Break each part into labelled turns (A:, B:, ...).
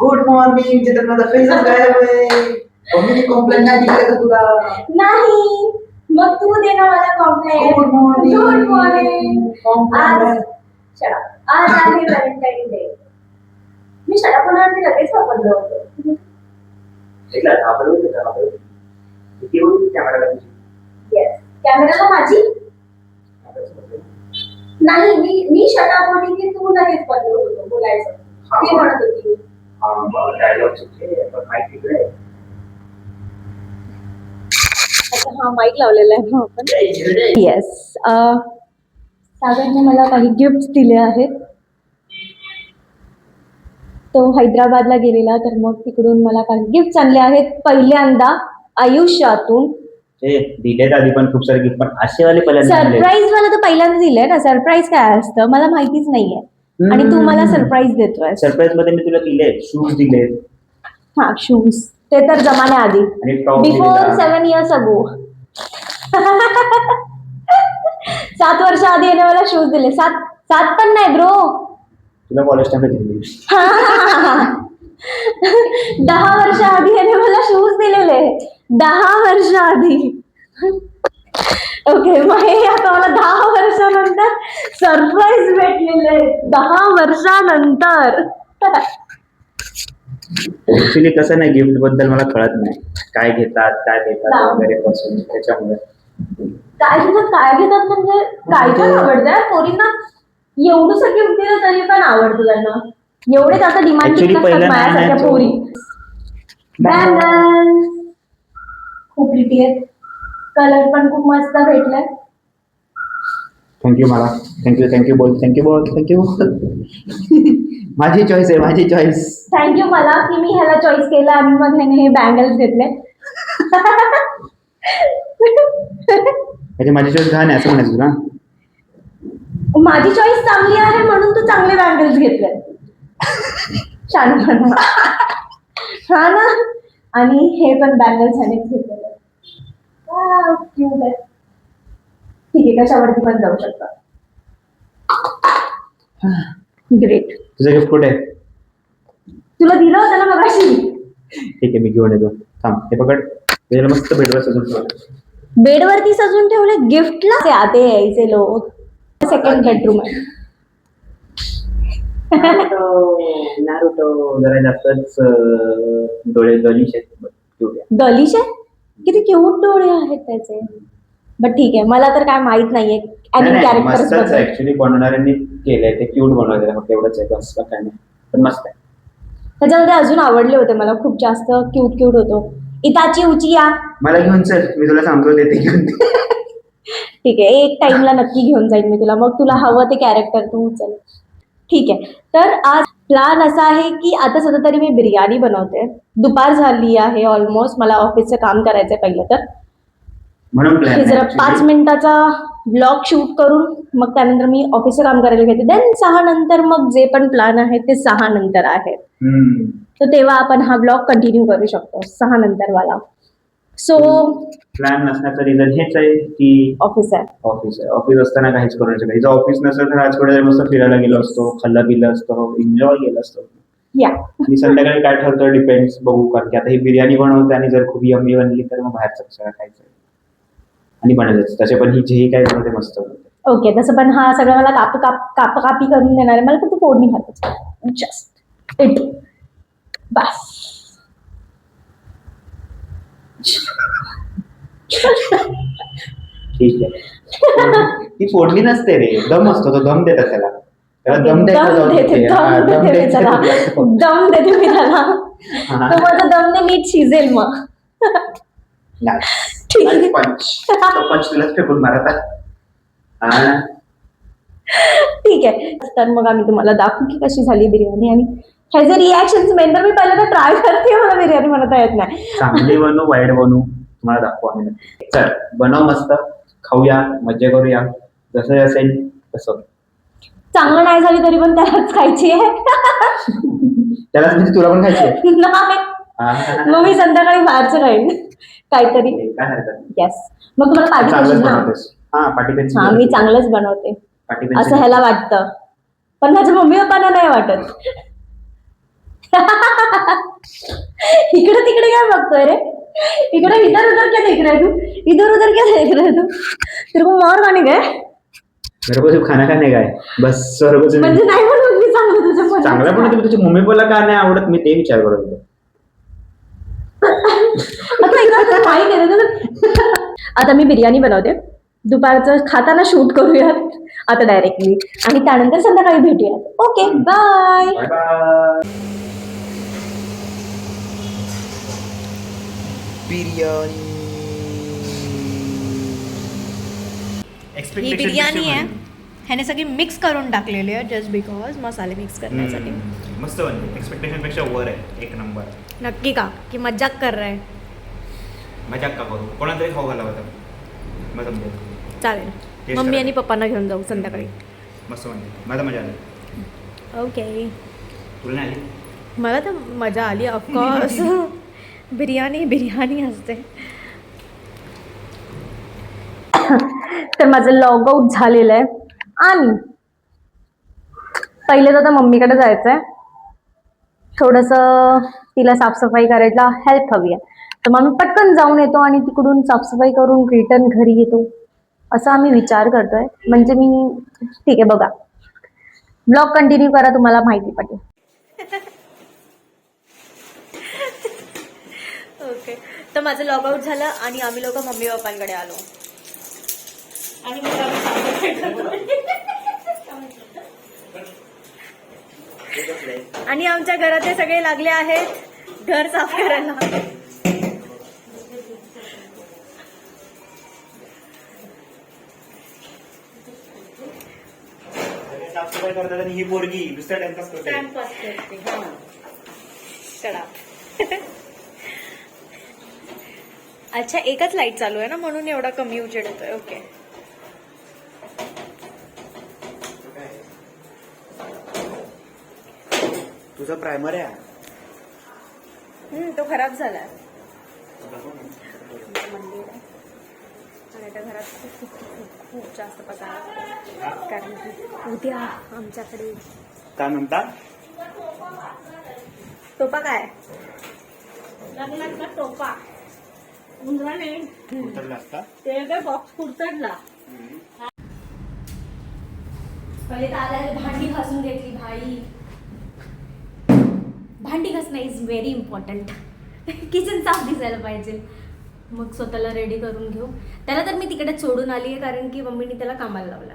A: Good morning जिथं माझा फेसच गायब आहे. मम्मीने कॉम्प्लेंट नाही दिली का तुला?
B: नाही. मग तू दे ना मला compliant.
A: Good morning.
B: Good morning. आज आहे व्हॅलेंटाईन डे. मी शडा कोणावरती लगेच वापरलं होतं. येस. कॅमेराला माझी नाही. मी शडा बोलली की तू लगेच बंद होतो बोलायचं. ते म्हणत होती. हा माईक लावलेला आहे ना आपण. येस. सागरने मला काही गिफ्ट दिले आहेत. तो हैदराबादला गेलेला तर मग तिकडून मला काही गिफ्ट आणले आहेत पहिल्यांदा आयुष्यातून.
C: दिलेत आधी पण खूप सारे गिफ्ट पण असेवाले पहिल्यांदा
B: सरप्राईज मला तर पहिल्यांदा दिलंय ना. सरप्राईज काय असतं मला माहितीच नाहीये आणि तू मला सरप्राईज देतोय.
C: सरप्राईज मध्ये मी तुला दिले शूज दिले.
B: हा शूज ते तर जमान्या आधी बिफोर 7 years ago. 7 वर्ष आधी याने मला शूज दिले. 7 पण नाही ब्रो.
C: तुला कॉलेज टाइम दिले.
B: 10 वर्ष आधी याने मला शूज दिलेले. 10 वर्ष आधी. ओके मग हे आता मला 10 वर्षानंतर सरप्राईज भेटलेले. 10 वर्षानंतर.
C: ऍक्च्युली कसं नाही गिफ्ट बद्दल मला कळत नाही काय घेतात काय देतात वगैरे पासून त्याच्यामुळे
B: काय घेतात म्हणजे काय काय आवडतं पोरींना. एवढं गिफ्ट दिलं तरी पण आवडतं त्यांना. एवढेच आता डिमांडिंग नसतात माझ्यासारख्या पोरी. बँगल खूप प्रिटी आहेत. कलर पण खूप मस्त भेटलाय.
C: थँक्यू मला थँक्यू बोल. माझी चॉईस आहे माझी चॉईस.
B: थँक्यू मला की मी ह्याला चॉईस केलं आणि मग ह्याने हे बँगल्स घेतले.
C: माझी चॉईस घाण आहे असं म्हणायचं तुला.
B: माझी चॉईस चांगली आहे म्हणून तू चांगले बँगल्स घेतले. छान हा ना. आणि हे पण बँगल्स ह्यानेच घेतलेले. ठीक आहे कशावरती पण जाऊ शकता. ग्रेट.
C: तुझं गिफ्ट कुठे आहे?
B: तुला दिलं होतं ना मगाशी.
C: ठीक आहे मी घेऊन येतो. थांब हे पकड. त्याला मस्त बेडवर सजून ठेव.
B: बेडवरती सजून ठेवले गिफ्टला. आते यायचे लोक. सेकंड बेडरूम आहे.
C: नारुतो जरा जास्तच डोळे गलिश आहेत.
B: गलिश आहे. किती क्यूट डोळे आहेत त्याचे. बट ठीक आहे मला तर काय माहित नाहीये.
C: ऍक्च्युली बनवणाऱ्यांनी केलंय ते क्यूट बनवलेलं फक्त एवढंच आहे बस काय नाही पण मस्त आहे.
B: त्याच्यामध्ये अजून आवडले होते मला खूप जास्त क्यूट होतो. इताची उचिया
C: मला घेऊन चल मी तुला सांगतो ते घेऊन.
B: ठीक आहे एक टाइमला नक्की घेऊन जाईल मी तुला. मग तुला हवं ते कॅरेक्टर तू उचल. ठीक आहे तर आज प्लॅन असा आहे की आता सध्या तरी मी बिर्याणी बनवते. दुपार झाली आहे ऑलमोस्ट. मला ऑफिसचं काम करायचंय पहिलं तर हे जरा 5 मिनिटाचा ब्लॉग शूट करून मग त्यानंतर मी ऑफिसचं काम करायला घेते. देन 6 नंतर मग जे पण प्लॅन आहे ते 6 नंतर आहे. तर तेव्हा आपण हा ब्लॉग कंटिन्यू करू शकतो 6 नंतर वाला. सो
C: प्लॅन नसण्याचं रिझन हेच आहे की
B: ऑफिस आहे.
C: ऑफिस असताना काहीच करू शकत. जर ऑफिस नसेल तर आज थोडं मस्त फिरायला गेलो असतो खाल्लं पिलं असतो एन्जॉय केलं असतो.
B: या
C: आणि संध्याकाळी काय ठरतं डिपेंड्स बघू कारण की आता ही बिर्याणी बनवते आणि जर खूप यम्मी बनली तर मग बाहेरचं सगळं खायचं आणि बनवायचं. तसे पण ही जेही काय बनवते मस्त बनवते.
B: ओके तसं पण हा सगळं मला कापी करून देणार आहे. मला फक्त फोडणी घालायचं जस्ट इट बस.
C: ठीक आहे. ती फोडणी नसते रे दम असतो तो दम देतात त्याला.
B: दम देते मी त्याला. तो माझा दमने नीट शिजेल मग. ठीक आहे
C: पंच तुलाच फेकून मारता.
B: ठीक आहे तर मग आम्ही तुम्हाला दाखवू की कशी झाली बिर्याणी आणि ह्याचे रिॲक्शन्स मेन तर मी पहिल्यांदा ट्राय करते. मला बिर्याणी बनवता येत नाही.
C: चांगली बनवू वाईट बनवू तुम्हाला दाखवू आम्ही. चल बनव मस्त खाऊया मज्जा करूया जसं असेल तसं.
B: चांगलं नाही झाली तरी पण त्यालाच खायची आहे.
C: त्यालाच म्हणजे तुला पण खायची आहे.
B: नाही मग मी संध्याकाळी बाहेरचं खाईन काहीतरी.
C: काय हरकत.
B: येस मग तुम्हाला पाठी पाहिजे ना. हा मी चांगलंच बनवते असं ह्याला वाटतं पण माझ्या मम्मी पप्पांना नाही वाटत. इकडे तिकडे काय बघतोय रे? इकडे इधर उधर क्या देख रहा है तू? इधर उधर क्या देख रहा है तू? तेरे को मार खाने का है?
C: मेरे को सिर्फ खाना खाने का है बस. सर्वच
B: म्हणजे नाही म्हणून मी चांगलं तुझं पण
C: चांगला पण तुम्ही तुझ्या मम्मी बोला का नाही आवडत मी ते विचार करत होतो.
B: आता एकदा तर माहिती आहे ना तुला. आता मी बिर्याणी बनवते. दुपारचं खाताना शूट करूयात आता डायरेक्टली आणि त्यानंतर संध्याकाळी भेटूयात. Okay bye.
C: Bye bye.
B: ही बिर्याणी आहे. ह्याने सगळी मिक्स करून टाकलेली आहे जस्ट बिकॉज मसाले मिक्स करण्यासाठी.
C: मस्त बनते. एक्सपेक्टेशन पेक्षा वर आहे. एक नंबर.
B: नक्की का की मजाक कर रहा है?
C: मजाक का करू कोणाला तरी खाऊ घाला होता. मग समजेल.
B: चालेल.
C: Taste
B: मम्मी
C: करा.
B: आणि पप्पांना घेऊन जाऊ संध्याकाळी.
C: मस्त बनते. मला मजा आली.
B: ओके.
C: तुला नाही आली?
B: मला तर मजा आली ऑफकोर्स. बिर्याणी बिर्याणी असते. तर माझं लॉग आउट झालेलं आहे आणि पहिले तर आता मम्मीकडे जायचं आहे. थोडंसं तिला साफसफाई करायला हेल्प हवी आहे. तर मग मी पटकन जाऊन येतो आणि तिकडून साफसफाई करून रिटर्न घरी येतो असा आम्ही विचार करतोय. म्हणजे मी ठीक आहे बघा ब्लॉग कंटिन्यू करा तुम्हाला माहिती पडेल. ओके. तर माझं लॉग आउट झालं आणि आम्ही लोक मम्मी पप्पांकडे आलो आणि मग आणि आमच्या घरातले सगळे लागले आहेत घर साफ करायला.
C: साफसफाई करतात आणि ही पोरगी दुसऱ्या टाइमपास करते.
B: अच्छा एकच लाईट चालू आहे ना म्हणून एवढा कमी उजेड येतोय. ओके.
C: तुझा प्रायमर आहे.
B: तो खराब झालाय. मंदिर आहे आणि त्या घरात खूप खूप खूप जास्त पसारा कारण की उद्या आमच्याकडे
C: काय म्हणतात
B: टोपा काय लग्नाचा टोपा उंदराने
C: उतरला असता.
B: ते काय बॉक्स कुरतडला. पहिले तर आल्याला भांडी घासून घेतली भाई. भांडी घासणं इज व्हेरी इम्पॉर्टंट. किचन साफ दिसायला पाहिजे. मग स्वतःला रेडी करून घेऊ. त्याला तर मी तिकडे सोडून आली आहे कारण की मम्मीने त्याला कामाला लावला.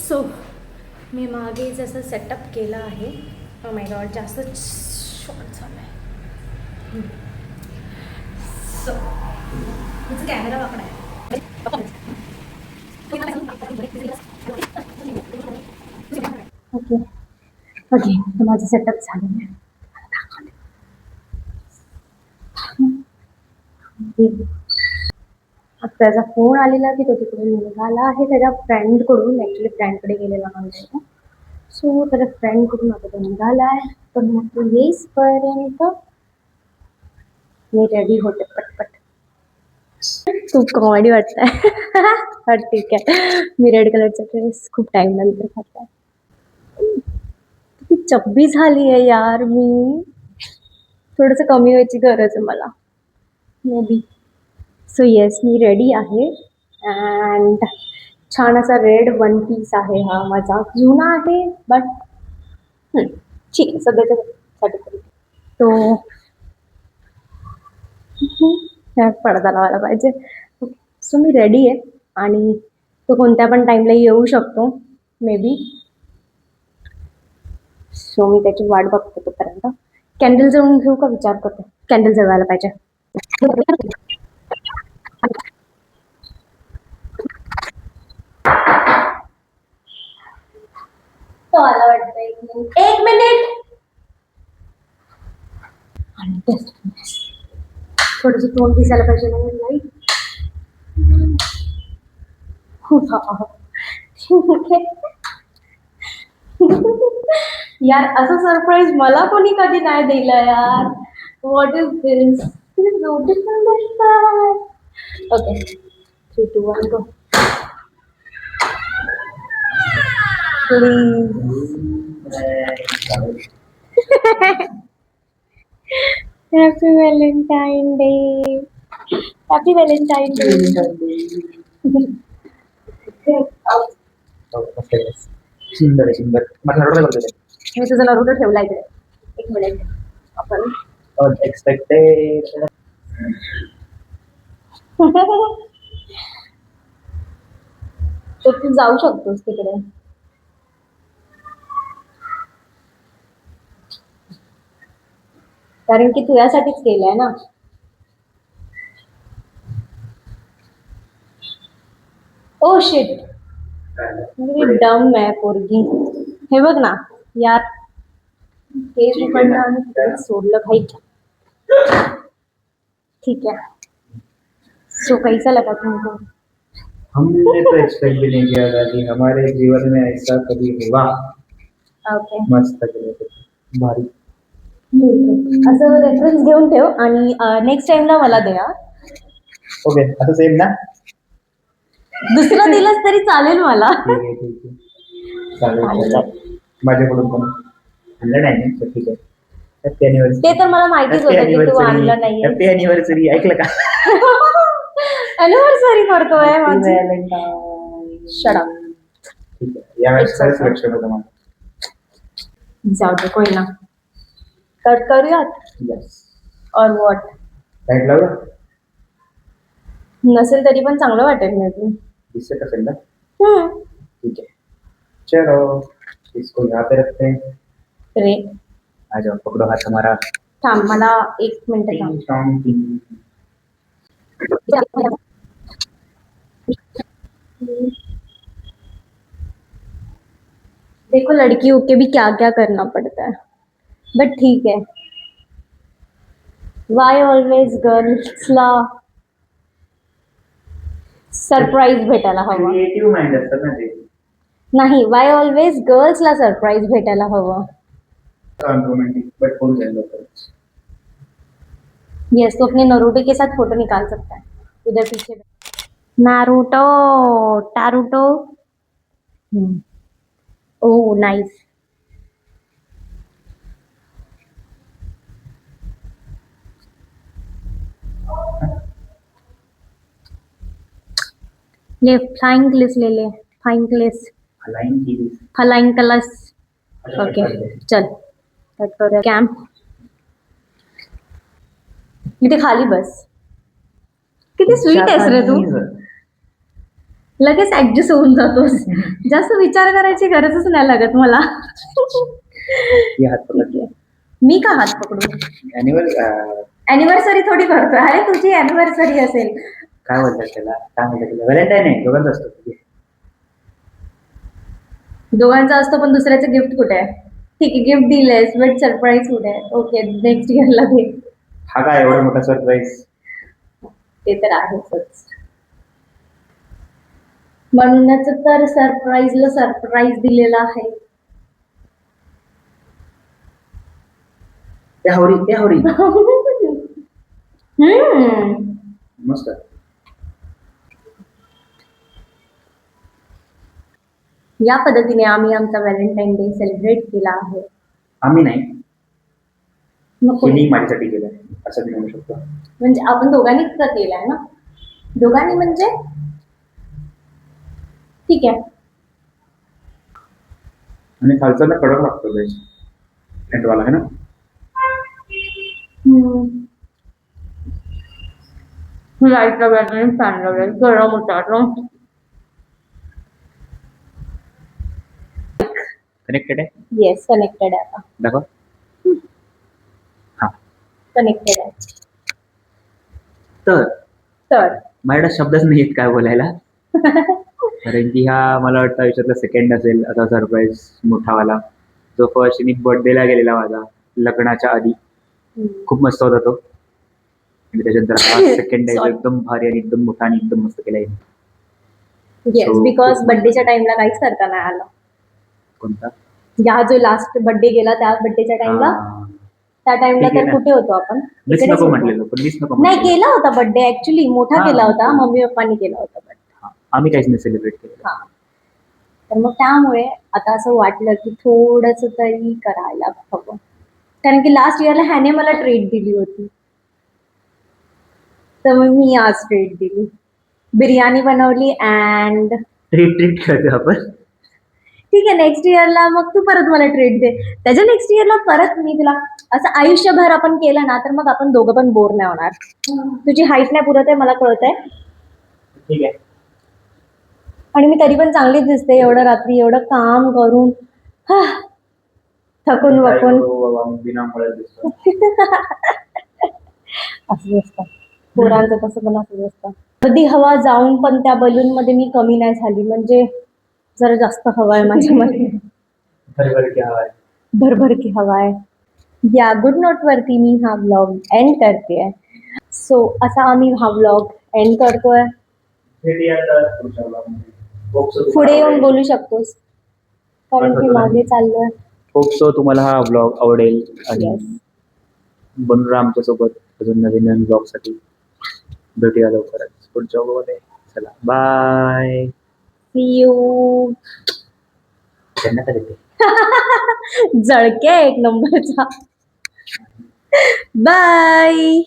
B: सो मी मागे जसं सेटअप केलं आहे. ओ माय गॉड जास्त शॉर्ट झालं आहे. सो तुझं कॅमेरा वाकडा आहे. ओके ओके तर माझं सेटअप झालेलं आहे. त्याचा फोन आलेला की तो तिकडून निघाला आहे त्याच्या फ्रेंडकडून. ॲक्च्युली फ्रेंडकडे गेलेला नव्हता. सो त्याच्या फ्रेंडकडून आता तो निघाला आहे. तर मग तो येईसपर्यंत मी रेडी होते पटपट. खूप कॉमेडी वाटतंय. हा ठीक आहे. मी रेड कलरचा ड्रेस खूप टाइम नंतर घातला. किती चब्बी झाली आहे यार मी. थोडंसं कमी व्हायची गरज आहे मला may be. So yes me ready आहे अँड छान असा रेड वन पीस आहे. हा माझा जुना आहे बट ठीक आहे सध्याच्यासाठी तरी. तो पडदा लावायला पाहिजे. सो मी रेडी आहे आणि तो कोणत्या पण टाईमला येऊ शकतो मे बी. सो मी त्याची वाट बघते तोपर्यंत. कॅन्डल जळून घेऊ का विचार करते. कॅन्डल जळवायला पाहिजे. तो आला वाटतं. एक मिनिट. थोडंसं तोंड दिसायला पाहिजे म्हणून लाईट. ठीक आहे. यार असं सरप्राईज मला कोणी कधी नाही दिलं यार. What is this? Okay 3, 2, 1 go please. Happy Valentine day. Happy Valentine day.
C: सुंदर आहे सुंदर. माझ्या नरोडे बघते
B: मी तुझा नरुटो ठेवला इकडे. एक मिनिट आपण
C: अनएक्सपेक्टेड.
B: तर तू जाऊ शकतोस तिकडे. कारण की तुझ्यासाठीच केलंय ना. ओ शिट, डम आहे पोरगी. हे बघ ना यार, हे उघडलं आणि तिकडे सोडलं भाई. ठीक है, सो कैसा लगा तुमको?
C: हमने तो एक्सपेक्ट भी नहीं किया था कि हमारे जीवन में ऐसा कभी होगा.
B: ओके,
C: मस्त केलं ते. भारी.
B: असं रेफरन्स घेऊन ठेव आणि नेक्स्ट टाइमला मला द्या.
C: ओके आता सेम ना.
B: दुसरं दिलंच तरी चालेल मला.
C: ठीक आहे ठीक आहे. चालेल. माझ्याकडून पण आणलं नाही ना, ठीक आहे. Happy anniversary.
B: ते तर मला माहितीच होतं की तू आणलं नाही.
C: हॅपी अॅनिव्हर्सरी ऐकलं का?
B: अॅनिव्हर्सरी करतोय माझी. Shut up.
C: ठीक आहे, यावेळेस खरंच लक्षण होतं मला.
B: जाऊ दे, कोई ना. कट करूयात
C: यस.
B: और व्हॉट?
C: लाईट लावलं.
B: नसेल तरी पण चांगलं वाटेल ना तू.
C: दिसत असेल ना.
B: हम्म.
C: ठीक है, चलो इसको यहाँ पे रखते हैं.
B: रे
C: आ जाओ, पकड़ो हाथ हमारा.
B: थांब, मला 1 मिनिट थांब.
C: टिंग टॉंग टिंग.
B: देखो लड़की होके भी क्या क्या करना पड़ता है, बट ठीक है. वाय ऑलवेज गर्ल्सला सरप्राईज भेटायला हवा.
C: क्रिएटिव्ह माइंड असतं ना ते.
B: नाही, वाय ऑलवेज गर्ल्सला सरप्राईज भेटायला हवं.
C: अनरोमॅन्टिक बट होऊन जाईल लवकर.
B: यस, तो अपने नरूटो के साथ फोटो निकाल सकता है. उधर पीछे नारुतो, टारुटो. Oh nice. ले फ्लाइंग क्लिस ले ले. Flying kiss.
C: अलाइन की.
B: Flying kiss. ओके चल कट करूया. कॅम्प इथे खाली बस. किती स्वीट आहेस रे तू. लगेच ऍडजस्ट होऊन जातोस. जास्त विचार करायची गरजच नाही लागत मला.
C: ये हात पकड.
B: मी का हात पकडू?
C: अॅनिव्हर्सरी.
B: अॅनिव्हर्सरी थोडी करतो. अरे तुझी अॅनिव्हर्सरी असेल.
C: काय बोलतात त्याला, काय म्हणतात त्याला? व्हॅलेंटाईन आहे, दोघांचं असतं.
B: दोघांचा असतो पण दुसऱ्याचं गिफ्ट कुठे आहे? ठीक आहे, गिफ्ट दिलेस बट सरप्राईज कुठे आहे? ओके, नेक्स्ट इयरला दे.
C: हा काय एवढा मोठा सरप्राईज?
B: ते तर आहेच. म्हणूनच तर सरप्राईजला सरप्राईज दिलेला आहे.
C: त्या हवरी. मस्त.
B: या पद्धतीने आम्ही आमचा व्हॅलेंटाईन डे सेलिब्रेट केला आहे.
C: आम्ही नाही,
B: मग कोणी?
C: तिने माझ्यासाठी केलं असं मी म्हणू शकतो.
B: म्हणजे आपण दोघांनीच तर केलाय ना. दोघांनी म्हणजे ठीक आहे.
C: आणि खालचा ना कडक लागतो बेस एंडवाला है ना.
B: लाईटला बॅटरी फॅन लावलाय, गरम होता.
C: कनेक्टेड आहे.
B: येस, कनेक्टेड आहे. आता
C: दाखव. हा,
B: कनेक्टेड आहे.
C: तर माझ्याकडे शब्दच नाही आहेत काय बोलायला. कारण की हा मला वाटतं आयुष्यातला सेकंड असेल असा सरप्राईज मोठावाला, जो फर्स्ट बर्थडेला गेलेला माझा लग्नाच्या आधी. खूप मस्त होता तो. आणि त्याच्यानंतर सेकंड आहे एकदम भारी आणि एकदम मोठा आणि एकदम मस्त केला.
B: येस, बिकॉज बर्थडेच्या टाइमला काहीच करता नाही आलं.
C: कोणता?
B: या जो लास्ट बर्थडे गेला त्या बर्थडेच्या टाइमला,
C: हा.
B: त्या टाइमला
C: ठीक आहे
B: तर
C: ना.
B: कुठे होतो आपण?
C: मिस
B: इकडेच
C: नको
B: होतो.
C: म्हटलेलो, पण मिस नको
B: नाही,
C: म्हटलेलो.
B: केला होता बर्थडे ऍक्च्युली, मोठा
C: हा.
B: केला होता, मम्मी पप्पांनी केला होता birthday.
C: हा. आम्ही काहीच नाही सेलिब्रेट केलं.
B: हा. तर मग त्यामुळे आता असं वाटलं की थोडस तरी करायला हवं, कारण की लास्ट इयरला ह्याने मला ट्रीट दिली होती, तर मग मी आज ट्रीट दिली, बिर्याणी बनवली. अँड
C: ट्रीट करतो आपण.
B: ठीक आहे, नेक्स्ट इयरला मग तू परत मला ट्रीट दे, त्याच्या नेक्स्ट इयरला परत मी तुला. असं आयुष्यभर आपण केलं ना तर मग आपण दोघं पण बोर नाही होणार. तुझी हाईट नाही पुरत आहे मला कळत आहे,
C: ठीक आहे.
B: आणि मी तरी पण चांगलीच दिसते एवढं रात्री एवढं काम करून, हा, थकून
C: काय
B: वकून.
C: करू बाबा, बिनामुळे दिसतो.
B: असं असतं पोरांचं, तसं पण असंच असतं. अर्धी हवा जाऊन पण त्या बलून मध्ये मी कमी नाही झाली, म्हणजे जरा जास्त हवा आहे माझ्यामध्ये.
C: बरोबर की हवा आहे.
B: भरभर की हवा आहे. या गुड नोट वरती मी हा ब्लॉग एंड करते. सो असा आम्ही हा ब्लॉग एंड करतोय.
C: भेटूया आता पुढच्या vlogमध्ये. Hope so
B: पुढे येऊन
C: तुम्हाला
B: बोलू शकतोस, कारण की मागे चाललोय.
C: होप सो तुम्हाला हा ब्लॉग आवडेल आणि
B: Yes.
C: बनून राहा आमच्यासोबत अजून नवीन नवीन ब्लॉग साठी. भेटूया लवकरच पुढच्या vlog मध्ये. चला बाय.
B: C you.
C: त्यांना काय देते?
B: जळके एक नंबरचा. बाय.